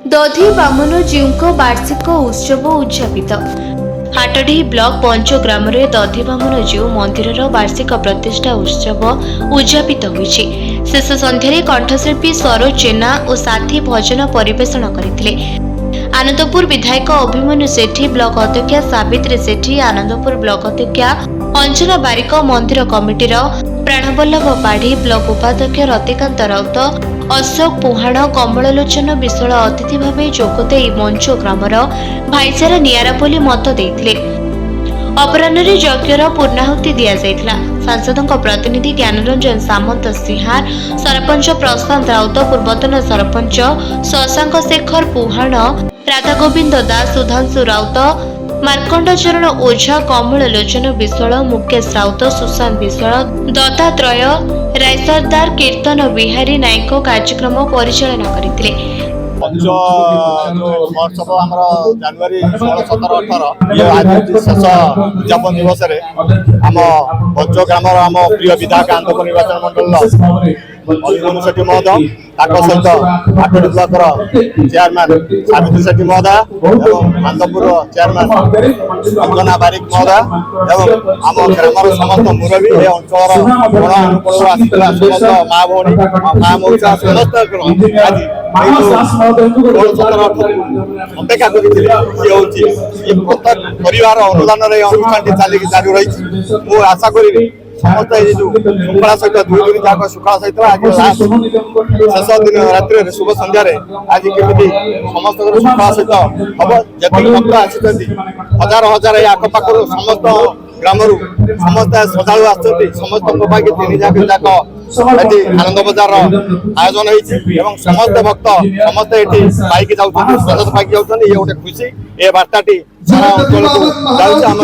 दधी बामनजीऊ वार्षिक उत्सव उद्यापित। हाटडी ब्लॉक पंचग्राम दधी बामनजीऊ मंदिर वार्षिक प्रतिष्ठा उत्सव उद्यापित होइछि। शेष संध्यारे कंठशिल्पी सरोज जेना और साथी भजन परिवेषण करथिले। आनंदपुर विधायक अभिमन्यु सेठी, ब्लॉक अध्यक्षा सावित्री सेठी, आनंदपुर ब्लॉक अध्यक्षा अंजना बारिक, मंदिर कमिटीर प्राणवल्लभ पाढ़ी, ब्लॉक उपाध्यक्ष रतिकांत राउत, अशोक पुहाण, कमललोचन विशाल अतिथि भाव जोगदे मंच ग्रामर भाईचारा नियारा बोली मत देइथिले। अपराह्न यज्ञर पूर्णाहुति दिया जाइथिला। सांसदों प्रतिनिधि ज्ञानरंजन सामंत सिंहार, सरपंच प्रशांत राउत, पूर्वतन सरपंच शशांक शेखर पुहाण, राधागोविंद दास, सुधांशु राउत, मार्कंड चरण ओझा, कमललोचन विशाल, मुकेश राउत, सुशांत विशाल, दत्तात्रय रायसरदार, कीर्तन बिहारी नायक कार्यक्रम परिचालना करथिले। महोत्सव जनवरी 16, 17, 18 ये आज शेष उद्यापन दिवस आम पंचग्राम आम प्रिय विधायक आनंदपुर निर्वाचन मंडल अभिमन्यु सेठी महोदय सहित हाटडी ब्लॉक चेयरमैन सावित्री सेठी महोदय और आनंदपुर चेयरमैन अंजना बारिक महोदय और आम ग्रामर समस्त मुरबी ए अंचल समस्त माँ भौणी माँ मौसा समस्त अपेक्षा कर परिवार अनुदान अनुष्ठान चालू रही। आशा करी समस्त श्रृंखला सहित 2 दिन जाक श्रृंखला सहित आज शेष दिन रात्रि शुभ संध्यारे आज केमी समस्त श्रृंखला सहित हम जी भक्त आसी हजार हजार आखपाख समस्त ग्राम समस्त श्रद्धालु आसती समस्त भाग्य 3 जाक आनंद बजार आयोजन हो समस्त भक्त समस्त ये पाइक जाऊँ पाइक जाऊँ ये गोटे खुशी ए वार्ताटी सारा अंचल को जाऊँ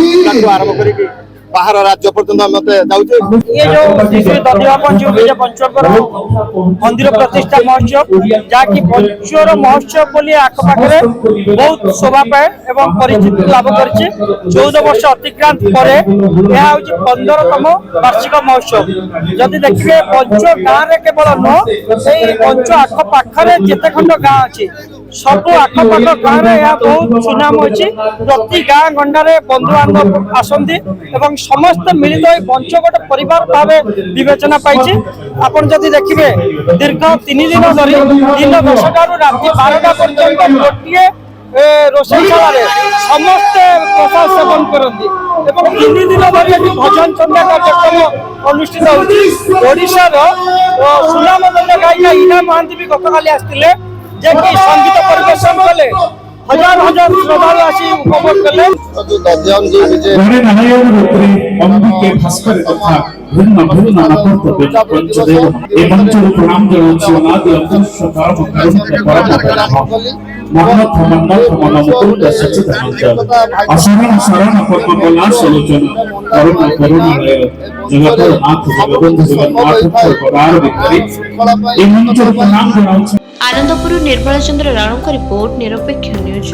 आरंभ कर बाहर राज्य पर्यटन मत जाऊे। ये जो दधी पंचकर मंदिर प्रतिष्ठा महोत्सव जहाँकि पंचर महोत्सव बोली आखपाखे बहुत शोभा पाए और परिचित लाभ कर 14 वर्ष अतिक्रांत पर यह हूँ 15तम वार्षिक महोत्सव। जदि देखिए पंच गाँव में केवल नुह से पंच आखपाखे जिते खंड गाँ अच्छी सब आखपाख गाँव में बहुत सुनाम अच्छी। प्रति गाँ गंडारे बंधु बांधव आसती और समस्त मिलित पंच गोटे परिवार भाव विवेचना पाई। आपन जदि देखिए दीर्घ 3 दिन धरी दिन 10टा राति 12टा पर्यंत गोटे रोषशाला समस्त प्रसाद सेवन करती और 3 दिन धरी भजन संध्या कार्यक्रम अनुष्ठित होशार सुनामधन्य गायिका इना महांती भी गतकाली आसते संगीत परिवेशन कले हजार हजार श्रद्धालु आसी उपभोग कले। भास्कर तथा भिन्न भिन्न पंचदेव ए मंचर प्रणाम जनाउछि अनादि अंतःसकाल मन्नथ मन्नथ मन मुकुंद सच्चिदानंद अशरण शरण पद्म कलाश लोचन करुणा करुणालय जगत नाथ जगबंधु जगन्नाथ पदार विकारी ए मंचर प्रणाम जनाउछि। आनंदपुर निर्मल चंद्र राणों का रिपोर्ट निरपेक्ष न्यूज।